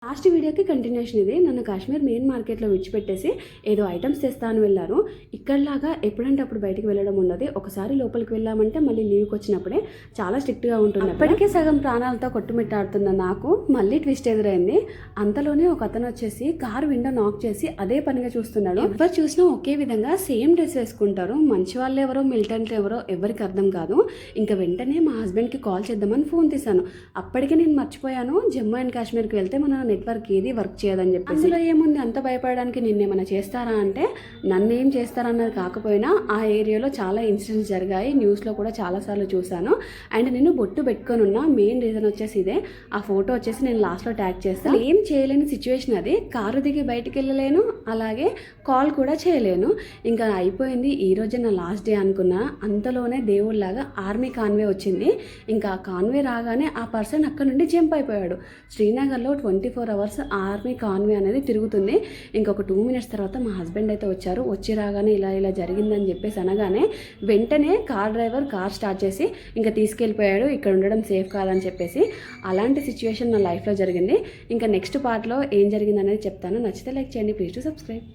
Last వీడియోకి continuation ఇది. నన్ను కాశ్మీర్ మెయిన్ మార్కెట్లో విడిచిపెట్టేసి ఏదో ఐటమ్స్ తెస్తాను వెళ్ళారు. ఇక్కడలాగా ఎప్పుడంటే అప్పుడు బయటికి వెళ్ళడం ఉండదు. ఒకసారి లోపలికి వెళ్ళామంటే మళ్ళీ లీవ్కి వచ్చినప్పుడే చాలా స్ట్రిక్ట్గా ఉంటుంది. అప్పటికే సగం ప్రాణాలతో కొట్టుమిట్టాడుతున్న నాకు మళ్ళీ ట్విస్ట్ ఎదురైంది. అంతలోనే ఒక అతను వచ్చేసి కారు విండో నాక్ చేసి అదే పనిగా చూస్తున్నాడు. ఎవరు చూసినా ఒకే విధంగా సేమ్ డ్రెస్ వేసుకుంటారు. మంచి వాళ్ళు ఎవరో మిలిటెంట్ ఎవరో ఎవరికి అర్థం కాదు. ఇంకా వెంటనే మా హస్బెండ్కి కాల్ చేద్దామని ఫోన్ తీశాను. అప్పటికే నేను మర్చిపోయాను జమ్మూ అండ్ కాశ్మీర్కి వెళ్తే మన నెట్వర్క్ ఏది వర్క్ చేయదని చెప్పి. అందులో ఏముంది అంత భయపడడానికి, నిన్నేమైనా చేస్తారా అంటే నన్ను ఏం చేస్తారన్నది కాకపోయినా ఆ ఏరియాలో చాలా ఇన్సిడెంట్స్ జరిగాయి. న్యూస్లో కూడా చాలాసార్లు చూశాను. అండ్ నేను బొట్టు పెట్టుకొని ఉన్న మెయిన్ రీజన్ వచ్చేసి ఇదే. ఆ ఫోటో వచ్చేసి నేను లాస్ట్లో ట్యాగ్ చేస్తాను. ఏం చేయలేని సిచ్యువేషన్ అది. కారు దిగి బయటికి వెళ్ళలేను, అలాగే కాల్ కూడా చేయలేను. ఇంకా అయిపోయింది, ఈ రోజే నా లాస్ట్ డే అనుకున్నా. అంతలోనే దేవుళ్ళలాగా ఆర్మీ కాన్వే వచ్చింది. ఇంకా ఆ కాన్వే రాగానే ఆ పర్సన్ అక్కడ నుండి జంప్ అయిపోయాడు. శ్రీనగర్లో 24 hours ఆర్మీ కాన్వే అనేది తిరుగుతుంది. ఇంకొక 2 minutes తర్వాత మా హస్బెండ్ అయితే వచ్చారు. వచ్చి రాగానే ఇలా జరిగిందని చెప్పేసి అనగానే వెంటనే కార్ డ్రైవర్ కార్ స్టార్ట్ చేసి ఇంకా తీసుకెళ్ళిపోయాడు. ఇక్కడ ఉండడం సేఫ్ కాదని చెప్పేసి. అలాంటి సిచ్యువేషన్ నా లైఫ్లో జరిగింది. ఇంకా నెక్స్ట్ పార్ట్లో ఏం జరిగింది అనేది చెప్తాను. నచ్చితే లైక్ చేయండి, ప్లీజ్ టు సబ్స్క్రైబ్.